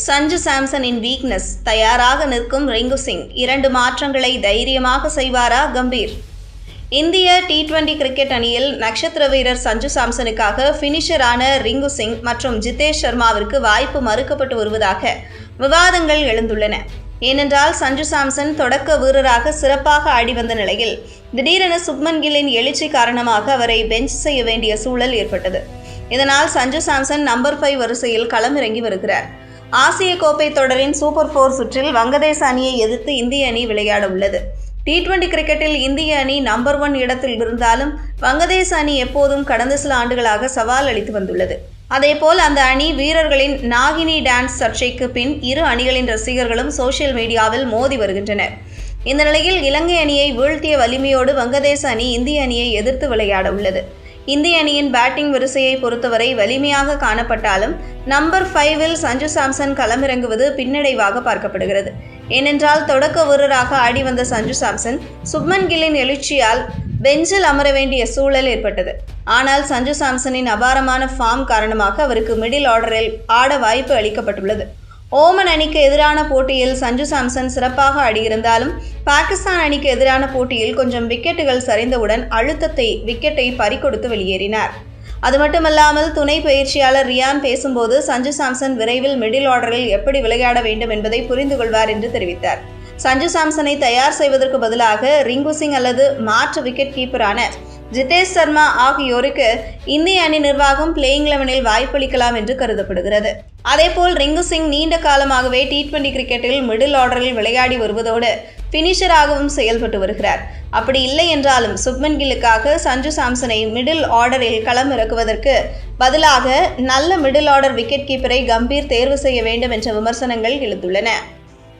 Sanju சாம்சனின் weakness, தயாராக நிற்கும் ரிங்கு சிங், 2 மாற்றங்களை தைரியமாக செய்வாரா கம்பீர்? இந்திய T20 கிரிக்கெட் அணியில் நட்சத்திர வீரர் சஞ்சு சாம்சனுக்காக ஃபினிஷரான ரிங்கு சிங் மற்றும் ஜிதேஷ் சர்மாவிற்கு வாய்ப்பு மறுக்கப்பட்டு வருவதாக விவாதங்கள் எழுந்துள்ளன. ஏனென்றால் சஞ்சு சாம்சன் தொடக்க வீரராக சிறப்பாக ஆடி வந்த நிலையில் திடீரென சுப்மன் கில்லின் எழுச்சி காரணமாக அவரை பெஞ்ச் செய்ய வேண்டிய சூழல் ஏற்பட்டது. இதனால் சஞ்சு சாம்சன் நம்பர் 5 வரிசையில் களமிறங்கி வருகிறார். ஆசிய கோப்பை தொடரின் சூப்பர் 4 சுற்றில் வங்கதேச அணியை எதிர்த்து இந்திய அணி விளையாட உள்ளது. T20 கிரிக்கெட்டில் இந்திய அணி நம்பர் 1 இடத்தில் இருந்தாலும் வங்கதேச அணி எப்போதும் கடந்த சில ஆண்டுகளாக சவால் அளித்து வந்துள்ளது. அதேபோல் அந்த அணி வீரர்களின் நாகினி டான்ஸ் சர்ச்சைக்கு பின் இரு அணிகளின் ரசிகர்களும் சோசியல் மீடியாவில் மோதி வருகின்றனர். இந்த நிலையில் இலங்கை அணியை வீழ்த்திய வலிமையோடு வங்கதேச அணி இந்திய அணியை எதிர்த்து விளையாட உள்ளது. இந்திய அணியின் பேட்டிங் வரிசையை பொறுத்தவரை வலிமையாக காணப்பட்டாலும் நம்பர் 5இல் சஞ்சு சாம்சன் களமிறங்குவது பின்னடைவாக பார்க்கப்படுகிறது. ஏனென்றால் தொடக்க வீரராக ஆடி வந்த சஞ்சு சாம்சன் சுப்மன் கில்லின் எழுச்சியால் பெஞ்சில் அமர வேண்டிய சூழல் ஏற்பட்டது. ஆனால் சஞ்சு சாம்சனின் அபாரமான ஃபார்ம் காரணமாக அவருக்கு மிடில் ஆர்டரில் ஆட வாய்ப்பு அளிக்கப்பட்டுள்ளது. ஓமன் அணிக்கு எதிரான போட்டியில் சஞ்சு சாம்சன் சிறப்பாக ஆடியிருந்தாலும் பாகிஸ்தான் அணிக்கு எதிரான போட்டியில் கொஞ்சம் விக்கெட்டுகள் சரிந்தவுடன் விக்கெட்டை பறிகொடுத்து வெளியேறினார். அது மட்டுமல்லாமல் துணை பயிற்சியாளர் ரியான் பேசும்போது சஞ்சு சாம்சன் விரைவில் மிடில் ஆர்டரில் எப்படி விளையாட வேண்டும் என்பதை புரிந்து கொள்வார் என்று தெரிவித்தார். சஞ்சு சாம்சனை தயார் செய்வதற்கு பதிலாக ரிங்கு சிங் அல்லது மாற்று விக்கெட் கீப்பரான ஜிதேஷ் சர்மா ஆகியோருக்கு இந்திய அணி நிர்வாகம் பிளேயிங் 11இல் வாய்ப்பளிக்கலாம் என்று கருதப்படுகிறது. அதேபோல் ரிங்கு சிங் நீண்ட காலமாகவே T20 கிரிக்கெட்டில் மிடில் ஆர்டரில் விளையாடி வருவதோடு பினிஷராகவும் செயல்பட்டு வருகிறார். அப்படி இல்லை என்றாலும் சுப்மன் கில்லுக்காக சஞ்சு சாம்சனை மிடில் ஆர்டரில் களமிறக்குவதற்கு பதிலாக நல்ல மிடில் ஆர்டர் விக்கெட் கீப்பரை கம்பீர் தேர்வு செய்ய வேண்டும் என்ற விமர்சனங்கள் எழுந்துள்ளன.